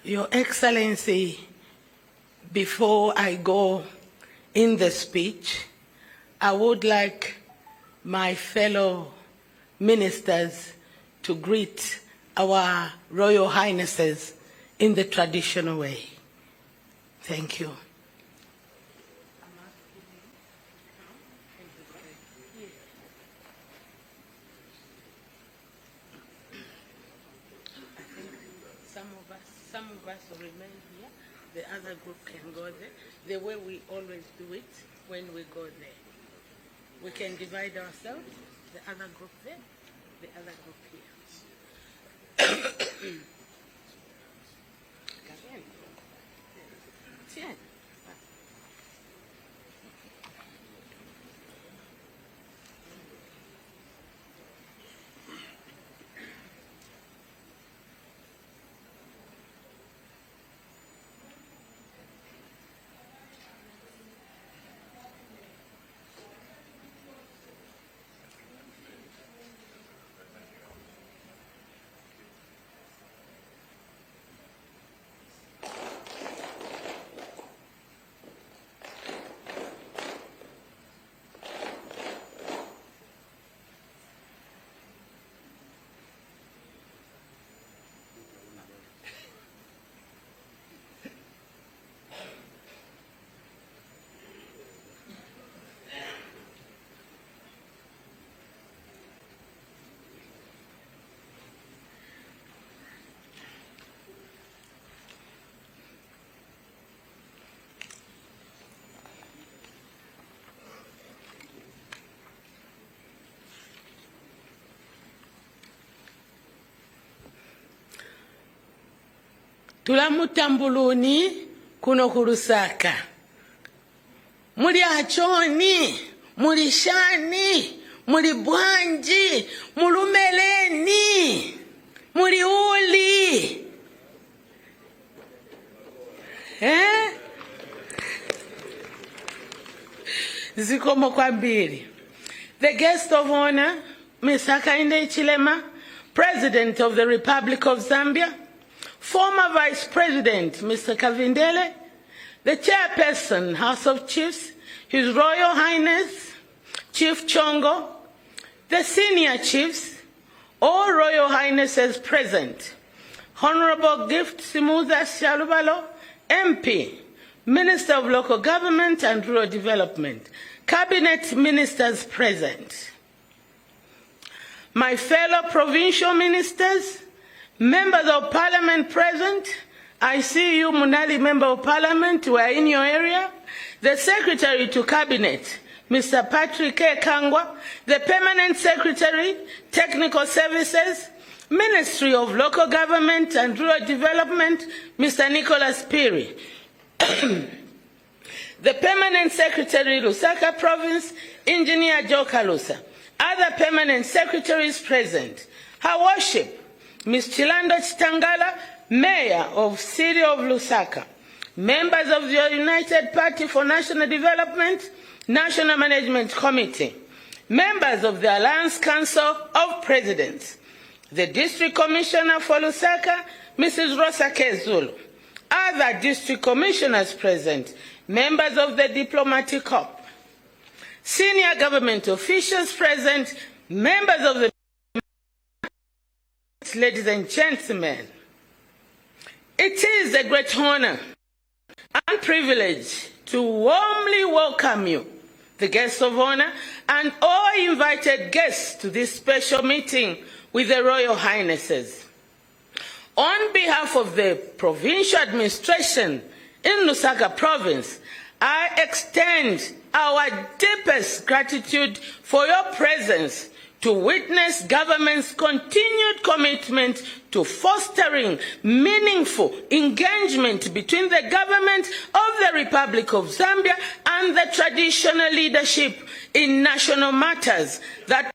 Your Excellency, before I go in the speech, I would like my fellow ministers to greet our Royal Highnesses in the traditional way. Thank you. Some of us will remain here. The other group can go there. The way we always do it when we go there. We can divide ourselves. The other group there, the other group here. Tiens. Tulamutambuluni kuno ku Lusaka. Muli achoni, muli shani, muli bwanji, mulumeleni, muli uli. Zikomo kwambiri. The guest of honor, Ms. Hakainde Hichilema, President of the Republic of Zambia, former Vice President, Mr. Kavindele, the Chairperson, House of Chiefs, His Royal Highness, Chief Chongo, the Senior Chiefs, all Royal Highnesses present, Honorable Gift Simuza Shalubalo, MP, Minister of Local Government and Rural Development, Cabinet Ministers present, my fellow provincial ministers, members of Parliament present, I see you, Munali, Member of Parliament, who are in your area, the Secretary to Cabinet, Mr. Patrick A. Kangwa, the Permanent Secretary, Technical Services, Ministry of Local Government and Rural Development, Mr. Nicholas Piri, the Permanent Secretary, Lusaka Province, Engineer Joe Kalusa, other Permanent Secretaries present, Her Worship, Ms. Chilando Chitangala, Mayor of City of Lusaka, members of the United Party for National Development, National Management Committee, members of the Alliance Council of Presidents, the District Commissioner for Lusaka, Mrs. Rosa K. Zulu, other District Commissioners present, members of the Diplomatic Corps, senior government officials present, members of the ladies and gentlemen, it is a great honor and privilege to warmly welcome you, the guests of honor, and all invited guests to this special meeting with the Royal Highnesses. On behalf of the provincial administration in Lusaka Province, I extend our deepest gratitude for your presence to witness government's continued commitment to fostering meaningful engagement between the government of the Republic of Zambia and the traditional leadership in national matters that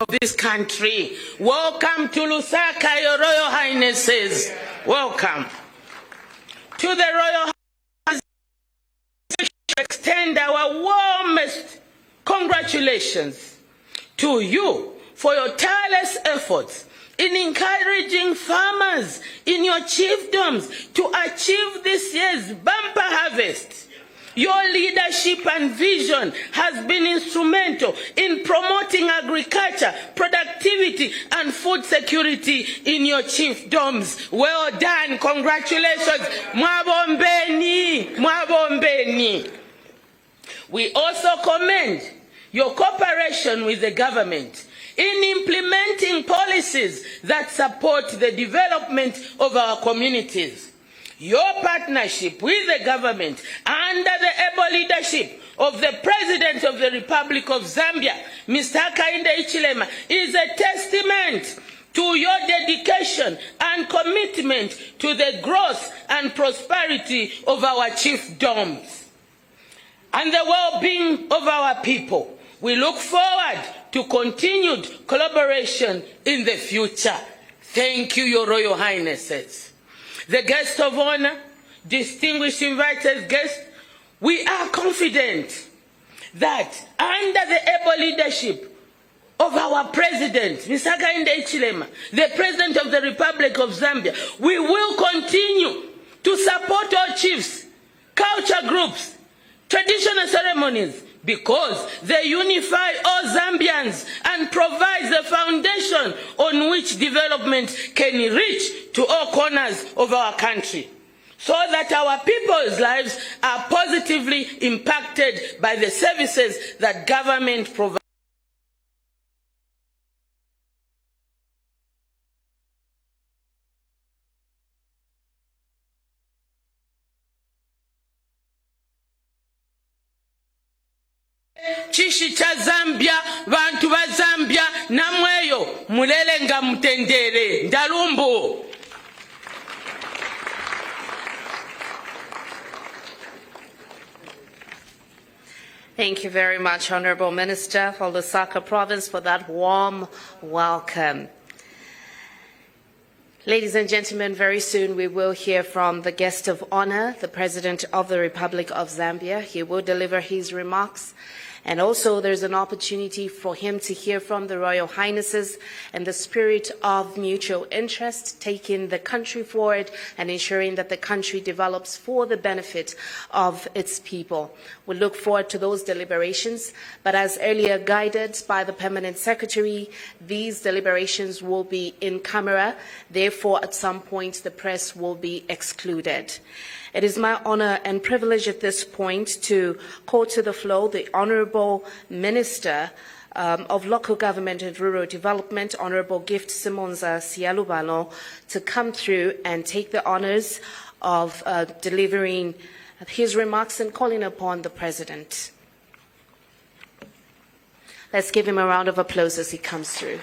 of this country. Welcome to Lusaka, your Royal Highnesses. Welcome. To the Royal Highnesses, extend our warmest congratulations to you for your tireless efforts in encouraging farmers in your chiefdoms to achieve this year's bumper harvest. Your leadership and vision has been instrumental in promoting agriculture, productivity, and food security in your chiefdoms. Well done. Congratulations. Mwabombeni. Mwabombeni. We also commend your cooperation with the government in implementing policies that support the development of our communities. Your partnership with the government under the able leadership of the President of the Republic of Zambia, Mr. Hakainde Hichilema, is a testament to your dedication and commitment to the growth and prosperity of our chiefdoms and the well-being of our people. We look forward to continued collaboration in the future. Thank you, Your Royal Highnesses. The guests of honor, distinguished invited guests, we are confident that under the able leadership of our President, Mr. Hakainde Hichilema, the President of the Republic of Zambia, we will continue to support our chiefs, culture groups, traditional ceremonies, because they unify all Zambians and provide the foundation on which development can reach to all corners of our country, so that our people's lives are positively impacted by the services that government provides. Chishi cha Zambia, bantu ba Zambia, namweyo, mulele nga mutendere, ndalumbu. Thank you very much, Honorable Minister for Lusaka Province, for that warm welcome. Ladies and gentlemen, very soon we will hear from the guest of honor, the President of the Republic of Zambia. He will deliver his remarks. And also there's an opportunity for him to hear from the Royal Highnesses in the spirit of mutual interest, taking the country forward and ensuring that the country develops for the benefit of its people. We look forward to those deliberations, but as earlier guided by the Permanent Secretary, these deliberations will be in camera. Therefore, at some point, the press will be excluded. It is my honor and privilege at this point to call to the floor the Honorable Minister of Local Government and Rural Development, Honorable Gift Simonza Sialubalo, to come through and take the honors of delivering his remarks and calling upon the President. Let's give him a round of applause as he comes through.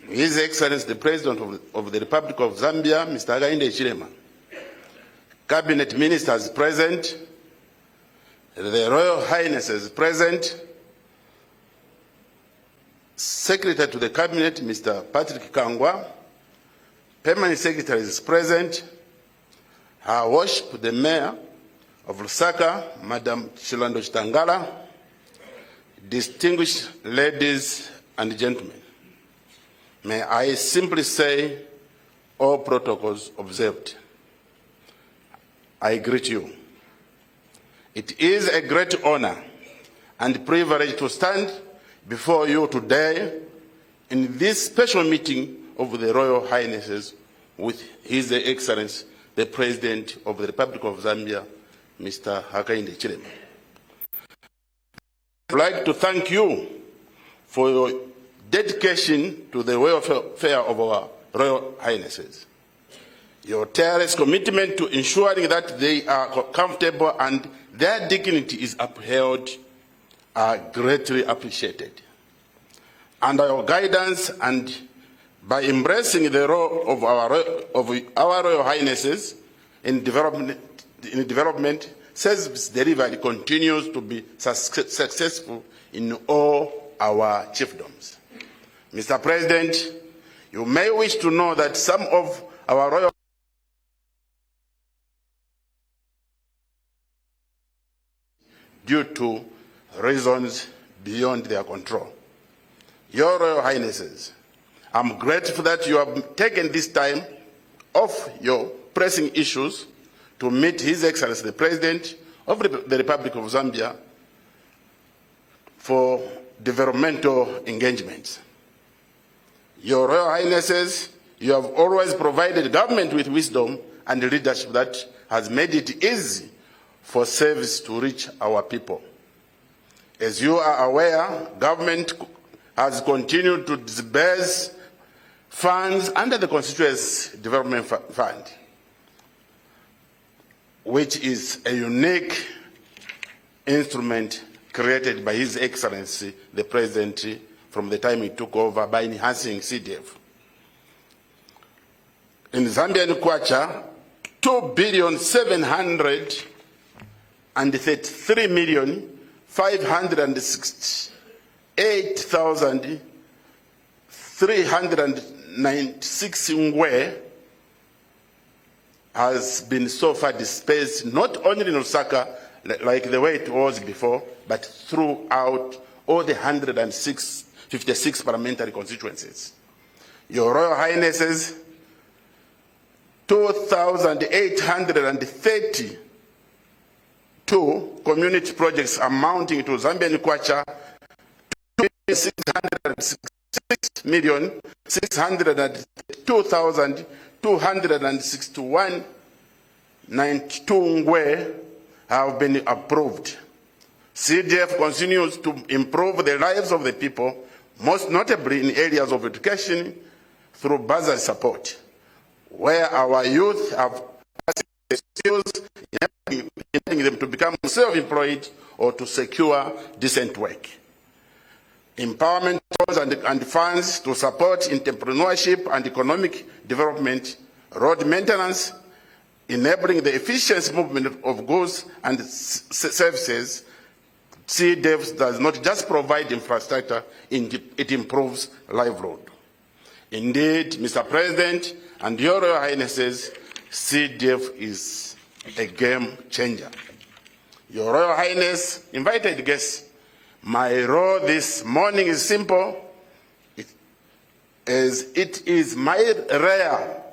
His Excellency the President of the Republic of Zambia, Mr. Hakainde Hichilema, Cabinet Ministers present, the Royal Highnesses present, Secretary to the Cabinet, Mr. Patrick Kangwa, Permanent Secretaries present, Her Worship the Mayor of Lusaka, Madam Chilando Chitangala, distinguished ladies and gentlemen. May I simply say, all protocols observed. I greet you. It is a great honor and privilege to stand before you today in this special meeting of the Royal Highnesses with His Excellency, the President of the Republic of Zambia, Mr. Hakainde Hichilema. like to thank you for your dedication to the welfare of our Royal Highnesses. Your tireless commitment to ensuring that they are comfortable and their dignity is upheld are greatly appreciated. Under your guidance and by embracing the role of our Royal Highnesses in development, service delivery continues to be successful in all our chiefdoms. Mr. President, you may wish to know that some of our Royal due to reasons beyond their control. Your Royal Highnesses, I'm grateful that you have taken this time off your pressing issues to meet His Excellency the President of the Republic of Zambia for developmental engagements. Your Royal Highnesses, you have always provided government with wisdom and leadership that has made it easy for service to reach our people. As you are aware, government has continued to disburse funds under the Constituency Development Fund, which is a unique instrument created by His Excellency, the President, from the time he took over by enhancing CDF. In Zambian Kwacha, 2,733,568,396 ngwe has been so far dispersed, not only in Osaka, like the way it was before, but throughout all the 56 parliamentary constituencies. Your Royal Highnesses, 2,832 community projects amounting to Zambian Kwacha 666,602,261.92 ngwe have been approved. CDF continues to improve the lives of the people, most notably in areas of education through bursary support, where our youth have skills, enabling them to become self-employed or to secure decent work. Empowerment and funds to support entrepreneurship and economic development, road maintenance, enabling the efficient movement of goods and services. CDF does not just provide infrastructure, it improves livelihood. Indeed, Mr. President and Your Royal Highnesses, CDF is a game changer. Your Royal Highness, invited guests, my role this morning is simple, as it is my rare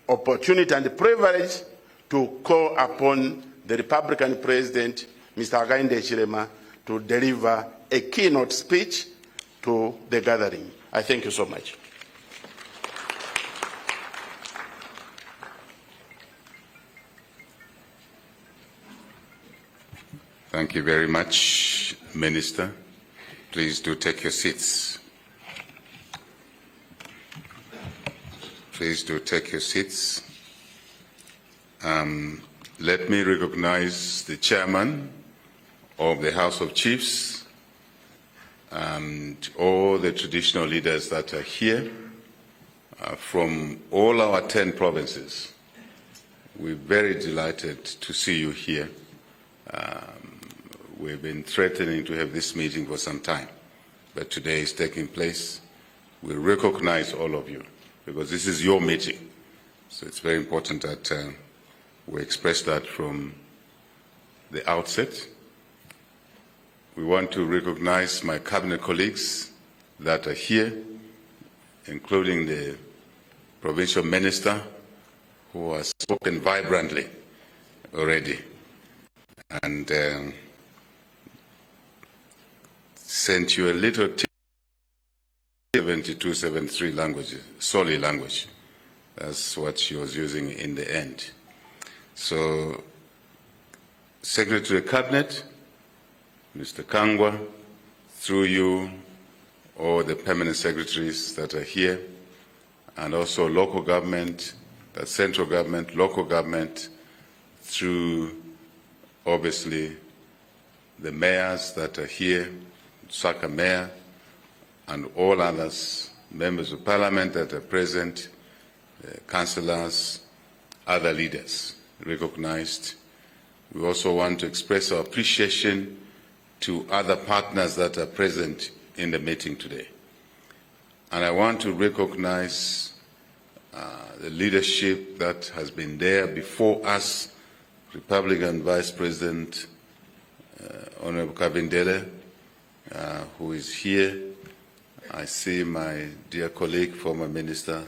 opportunity and privilege to call upon the Republican President, Mr. Hakainde Hichilema, to deliver a keynote speech to the gathering. I thank you so much. Thank you very much, Minister. Please do take your seats. Please do take your seats. Let me recognize the chairman of the House of Chiefs and all the traditional leaders that are here from all our 10 provinces. We're very delighted to see you here. We've been threatening to have this meeting for some time, but today is taking place. We recognize all of you because this is your meeting. So it's very important that we express that from the outset. We want to recognize my cabinet colleagues that are here, including the provincial minister who has spoken vibrantly already and sent you a little 72, 73 languages, Soli language. That's what she was using in the end. So, Secretary of Cabinet, Mr. Kangwa, through you, all the permanent secretaries that are here, and also local government, the central government, local government, through obviously the mayors that are here, Saka Mayor, and all others, members of parliament that are present, councillors, other leaders recognized. We also want to express our appreciation to other partners that are present in the meeting today. And I want to recognize the leadership that has been there before us, Republican Vice President Honorable Hakainde, who is here. I see my dear colleague, former minister,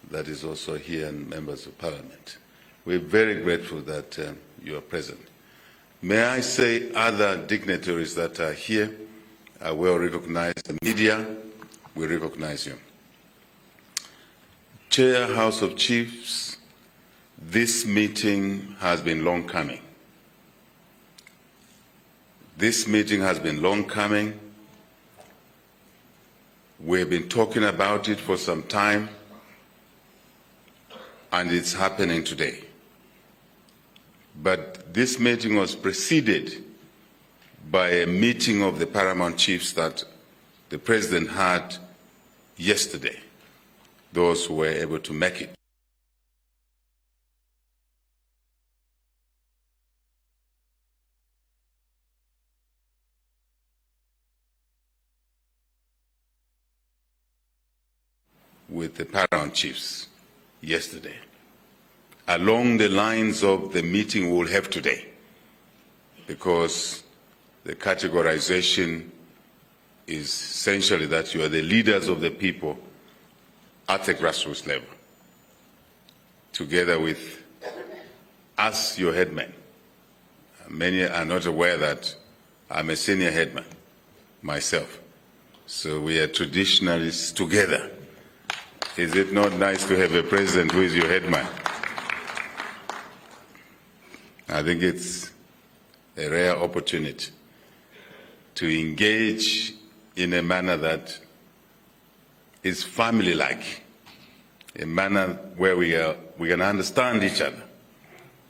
that is also here, and members of parliament. We're very grateful that you are present. May I say other dignitaries that are here are well recognized. The media, we recognize you. Chair, House of Chiefs, this meeting has been long coming. This meeting has been long coming. We've been talking about it for some time, and it's happening today. But this meeting was preceded by a meeting of the paramount chiefs that the President had yesterday, those who were able to make it. With the paramount chiefs yesterday, along the lines of the meeting we'll have today, because the categorization is essentially that you are the leaders of the people at the grassroots level, together with us, your headmen. Many are not aware that I'm a senior headman myself, so we are traditionalists together. Is it not nice to have a president who is your headman? I think it's a rare opportunity to engage in a manner that is family-like, a manner where we can understand each other.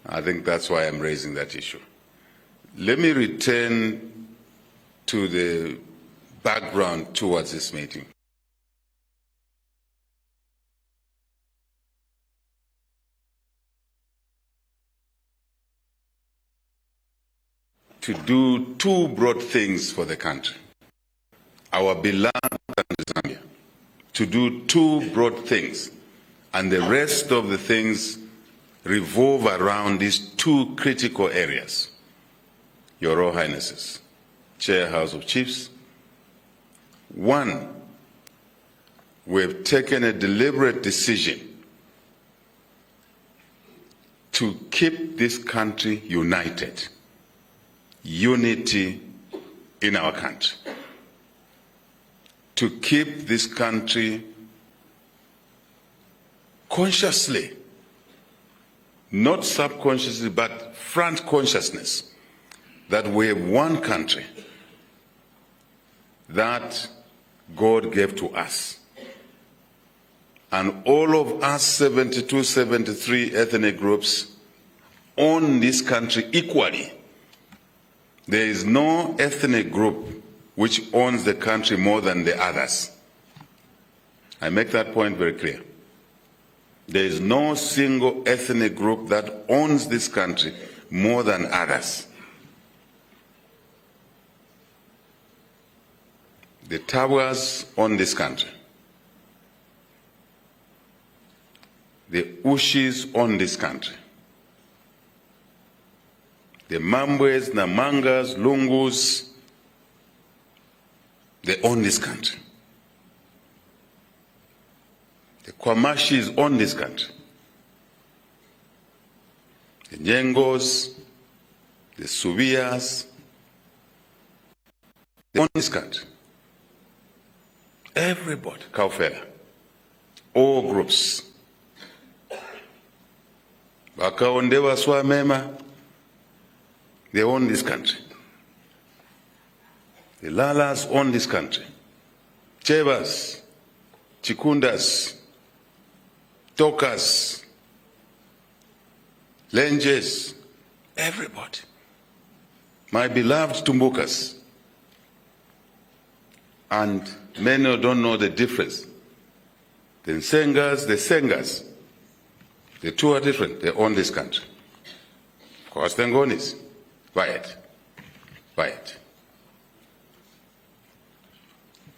I think that's why I'm raising that issue. Let me return to the background towards this meeting. To do two broad things for the country, our beloved country Zambia, to do two broad things, and the rest of the things revolve around these two critical areas. Your Royal Highnesses, Chair, House of Chiefs. One, we've taken a deliberate decision to keep this country united. Unity in our country, to keep this country consciously, not subconsciously, but front consciousness, that we have one country that God gave to us. And all of us 72, 73 ethnic groups own this country equally. There is no ethnic group which owns the country more than the others. I make that point very clear. There is no single ethnic group that owns this country more than others. The Tawas own this country. The Ushis own this country. The Mambwes, Namangas, Lungus, they own this country. The Kwamashis own this country. The Nyengos, the Subias, they own this country. Everybody, Kaufela, all groups. Hakainde Swamema, they own this country. The Lalas own this country. Chevas, Chikundas, Tokas, Lenjes, everybody. My beloved Tumbukas. And many don't know the difference. The Sengas, the two are different. They own this country. Of course, the Ngonis, buy it.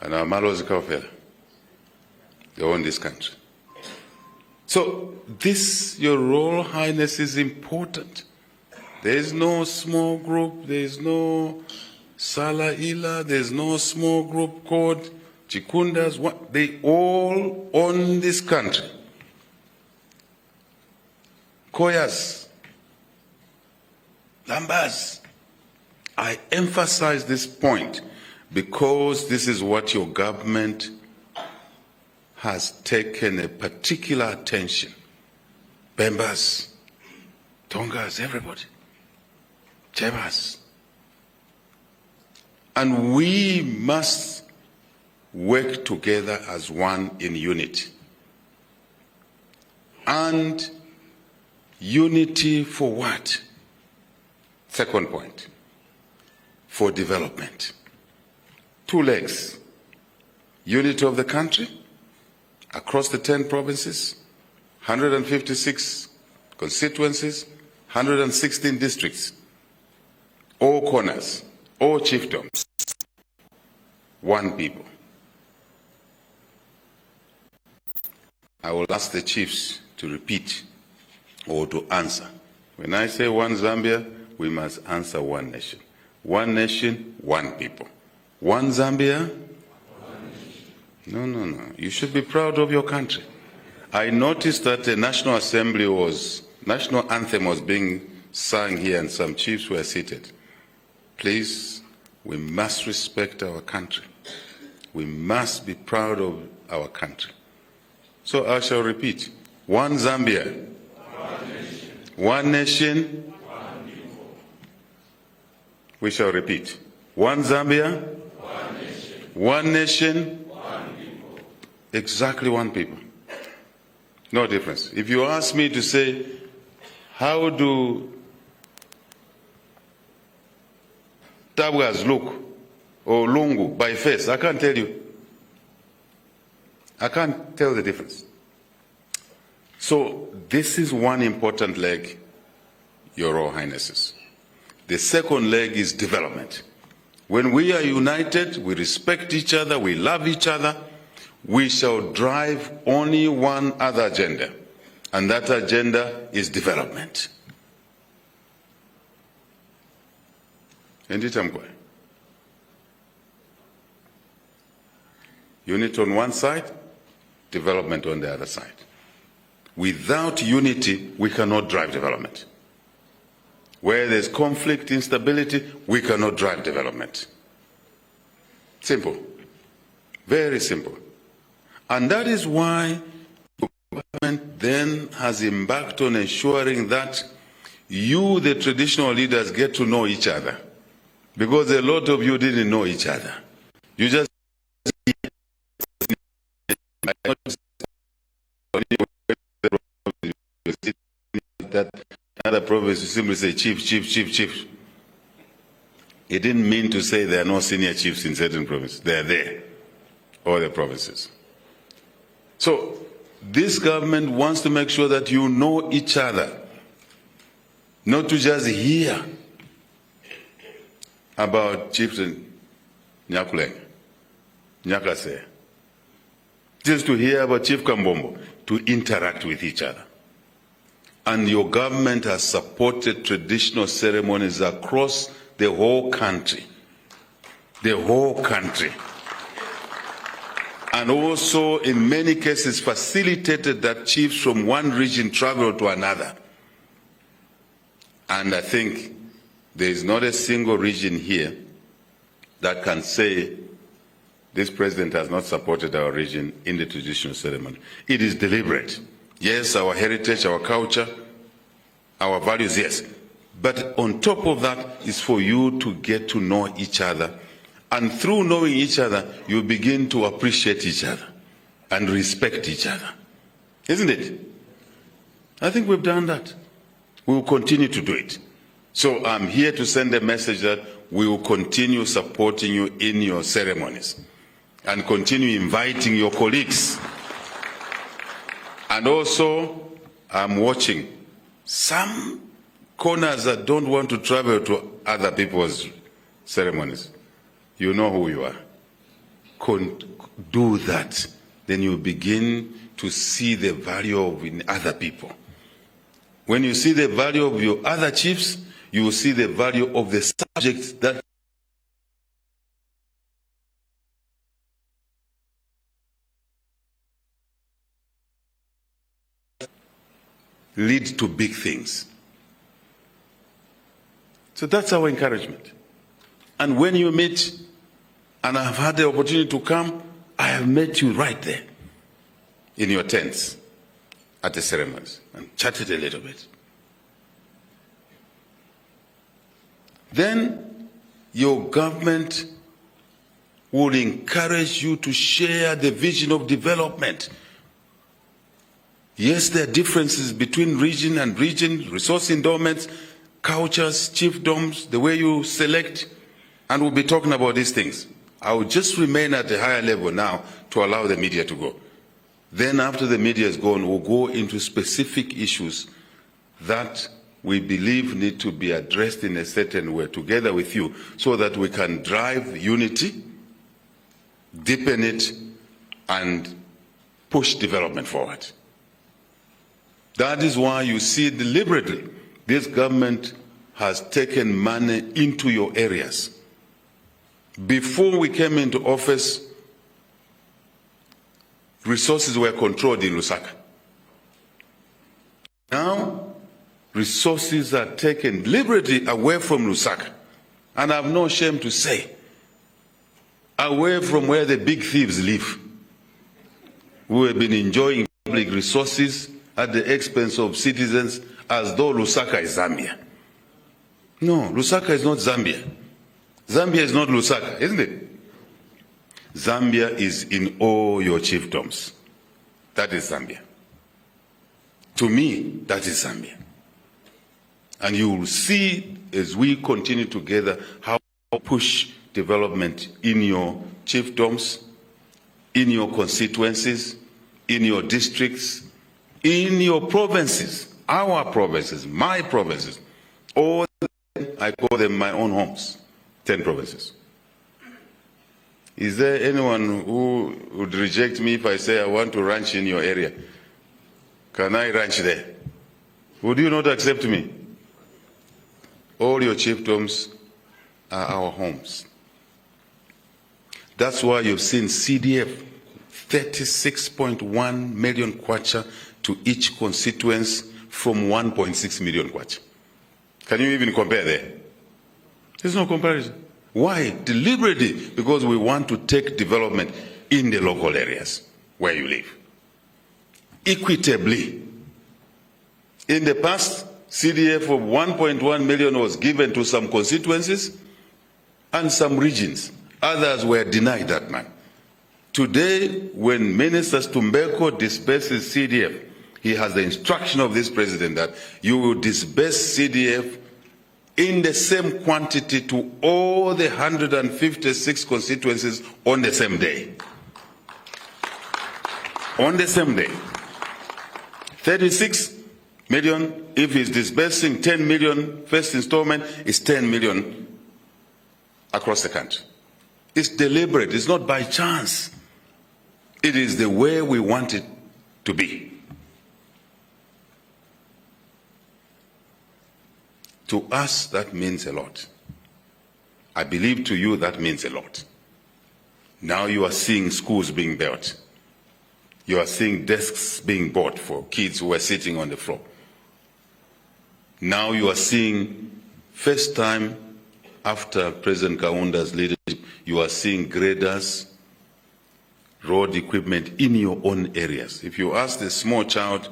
And our Malos Kaufela, they own this country. So this, your Royal Highness, is important. There is no small group, there is no Salaila, there is no small group called Chikundas. They all own this country. Koyas, Lambas. I emphasize this point because this is what your government has taken a particular attention. Bembas, Tongas, everybody. Chevas. And we must work together as one in unity. And unity for what? Second point. For development. Two legs. Unity of the country across the 10 provinces, 156 constituencies, 116 districts, all corners, all chiefdoms, one people. I will ask the chiefs to repeat or to answer. When I say one Zambia, we must answer one nation. One nation, one people. One Zambia? No. You should be proud of your country. I noticed that the National Anthem was being sung here and some chiefs were seated. Please, we must respect our country. We must be proud of our country. So I shall repeat. One Zambia. One nation. One people. We shall repeat. One Zambia. One nation. One nation. One people. Exactly one people. No difference. If you ask me to say, how do Tabgas look or Lungu by face, I can't tell you. I can't tell the difference. So this is one important leg, Your Royal Highnesses. The second leg is development. When we are united, we respect each other, we love each other, we shall drive only one other agenda, and that agenda is development. Unity on one side, development on the other side. Without unity, we cannot drive development. Where there's conflict, instability, we cannot drive development. Simple. Very simple. And that is why the government then has embarked on ensuring that you, the traditional leaders, get to know each other. Because a lot of you didn't know each other. You just that another province, you simply say chief. It didn't mean to say there are no senior chiefs in certain provinces. They are there, all the provinces. So this government wants to make sure that you know each other, not to just hear about Chieftain Nyakuleng, Nyakase, just to hear about Chief Kambombo, to interact with each other. And your government has supported traditional ceremonies across the whole country. The whole country. And also, in many cases, facilitated that chiefs from one region travel to another. And I think there is not a single region here that can say this president has not supported our region in the traditional ceremony. It is deliberate. Yes, our heritage, our culture, our values, yes. But on top of that is for you to get to know each other And through knowing each other, you begin to appreciate each other and respect each other. Isn't it? I think we've done that. We will continue to do it. So I'm here to send a message that we will continue supporting you in your ceremonies and continue inviting your colleagues. And also, I'm watching some corners that don't want to travel to other people's ceremonies. You know who you are. Do that. Then you begin to see the value of in other people. When you see the value of your other chiefs, you will see the value of the subjects that lead to big things. So that's our encouragement. And when you meet, and I've had the opportunity to come, I have met you right there in your tents at the ceremonies and chatted a little bit. Then your government will encourage you to share the vision of development. Yes, there are differences between region and region, resource endowments, cultures, chiefdoms, the way you select, and we'll be talking about these things. I will just remain at a higher level now to allow the media to go. Then after the media is gone, we'll go into specific issues that we believe need to be addressed in a certain way together with you so that we can drive unity, deepen it, and push development forward. That is why you see deliberately this government has taken money into your areas. Before we came into office, resources were controlled in Lusaka. Now, resources are taken deliberately away from Lusaka, and I have no shame to say, away from where the big thieves live, who have been enjoying public resources at the expense of citizens as though Lusaka is Zambia. No, Lusaka is not Zambia. Zambia is not Lusaka, isn't it? Zambia is in all your chiefdoms. That is Zambia. To me, that is Zambia. And you will see as we continue together how we push development in your chiefdoms, in your constituencies, in your districts, in your provinces, our provinces, my provinces. All I call them my own homes, 10 provinces. Is there anyone who would reject me if I say I want to ranch in your area? Can I ranch there? Would you not accept me? All your chiefdoms are our homes. That's why you've seen CDF, 36.1 million kwacha to each constituency from 1.6 million kwacha. Can you even compare there? There's no comparison. Why? Deliberately, because we want to take development in the local areas where you live. Equitably. In the past, CDF of 1.1 million was given to some constituencies and some regions. Others were denied that money. Today, when Minister Stumbeko disperses CDF, he has the instruction of this president that you will disperse CDF in the same quantity to all the 156 constituencies on the same day. On the same day. 36 million, if he's disbursing 10 million first installment, is 10 million across the country. It's deliberate, it's not by chance. It is the way we want it to be. To us, that means a lot. I believe to you that means a lot. Now you are seeing schools being built. You are seeing desks being bought for kids who are sitting on the floor. Now you are seeing, first time after President Kaunda's leadership, you are seeing graders, road equipment in your own areas. If you ask the small child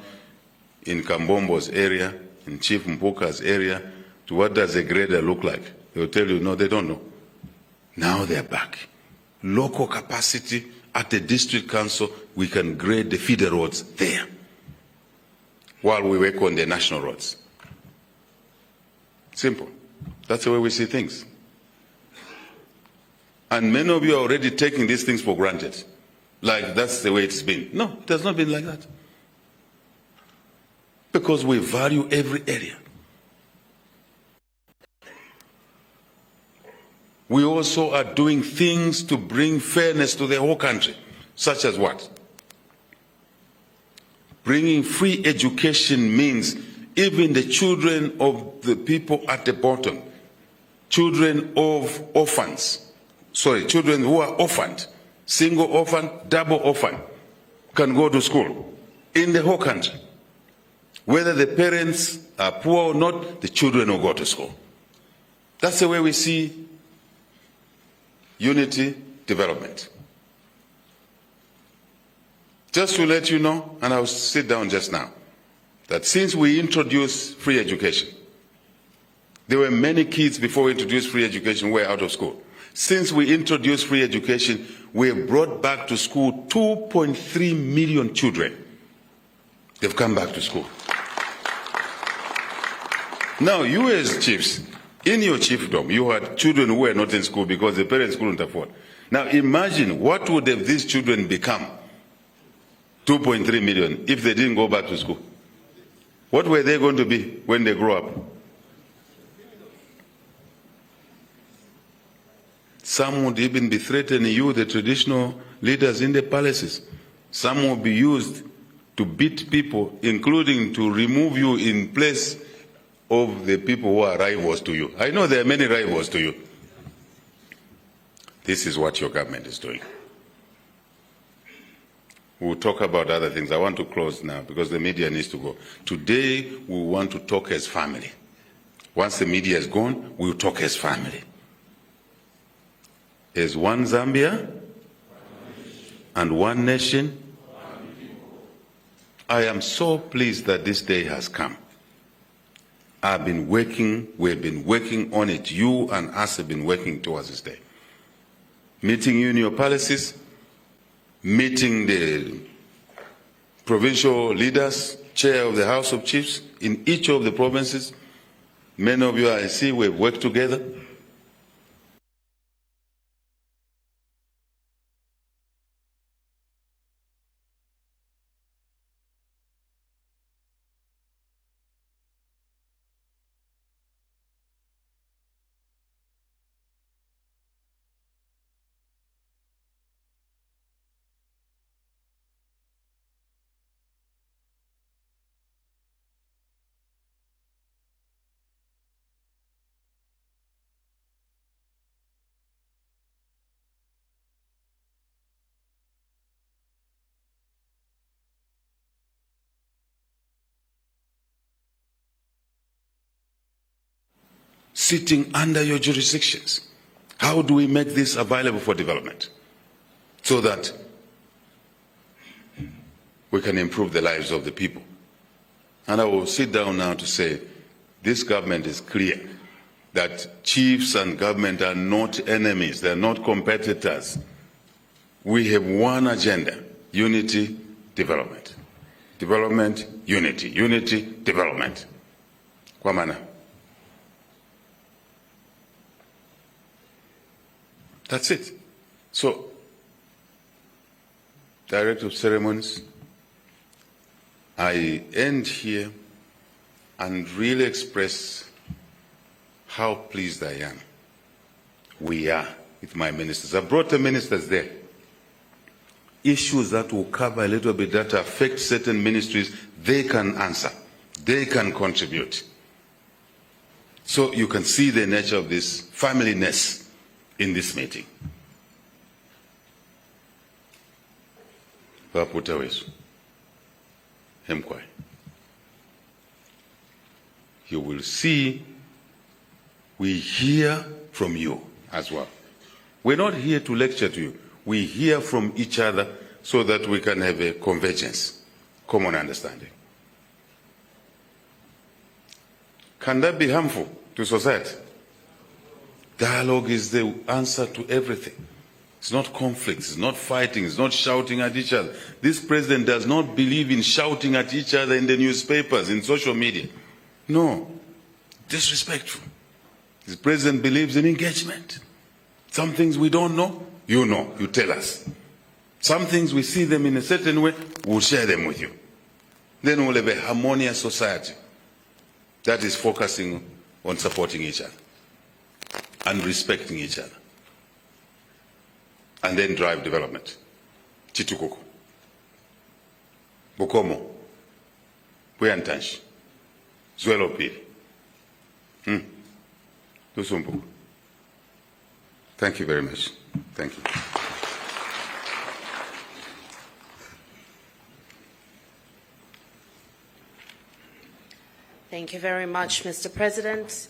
in Kambombo's area, in Chief Mpuka's area, to what does a grader look like? They'll tell you, no, they don't know. Now they're back. Local capacity at the district council, we can grade the feeder roads there while we work on the national roads. Simple. That's the way we see things. And many of you are already taking these things for granted. Like that's the way it's been. No, it has not been like that. Because we value every area. We also are doing things to bring fairness to the whole country, such as what? Bringing free education means even the children of the people at the bottom, children of orphans, children who are orphaned, single orphan, double orphan, can go to school in the whole country. Whether the parents are poor or not, the children will go to school. That's the way we see unity development. Just to let you know, and I'll sit down just now, that since we introduced free education, there were many kids before we introduced free education who were out of school. Since we introduced free education, we have brought back to school 2.3 million children. They've come back to school. Now, you as chiefs, in your chiefdom, you had children who were not in school because the parents couldn't afford. Now, imagine what would have these children become, 2.3 million, if they didn't go back to school. What were they going to be when they grow up? Some would even be threatening you, the traditional leaders in the palaces. Some will be used to beat people, including to remove you in place of the people who are rivals to you. I know there are many rivals to you. This is what your government is doing. We'll talk about other things. I want to close now because the media needs to go. Today, we want to talk as family. Once the media is gone, we'll talk as family. As one Zambia and one nation. I am so pleased that this day has come. We've been working on it. You and us have been working towards this day. Meeting you in your palaces, meeting the provincial leaders, chair of the House of Chiefs in each of the provinces. Many of you, I see, we've worked together. Sitting under your jurisdictions. How do we make this available for development so that we can improve the lives of the people? And I will sit down now to say this government is clear that chiefs and government are not enemies, they are not competitors. We have one agenda: unity, development. Development, unity. Unity, development. Kwa maana that's it. So, Director of Ceremonies, I end here and really express how pleased I am. We are with my ministers. I brought the ministers there. Issues that will cover a little bit that affect certain ministries, they can answer. They can contribute. So you can see the nature of this familyness in this meeting. Waputa wesu, hemkwai. You will see we hear from you as well. We're not here to lecture to you. We hear from each other so that we can have a convergence, common understanding. Can that be harmful to society? Dialogue is the answer to everything. It's not conflicts, it's not fighting, it's not shouting at each other. This president does not believe in shouting at each other in the newspapers, in social media. No, disrespectful. This president believes in engagement. Some things we don't know, you tell us. Some things we see them in a certain way, we'll share them with you. Then we'll have a harmonious society that is focusing on supporting each other and respecting each other. And then drive development. Chitukuku, Bukomo, Buyantanshi, Zwelo Pili. Lusumbu. Thank you very much. Thank you. Thank you very much, Mr. President.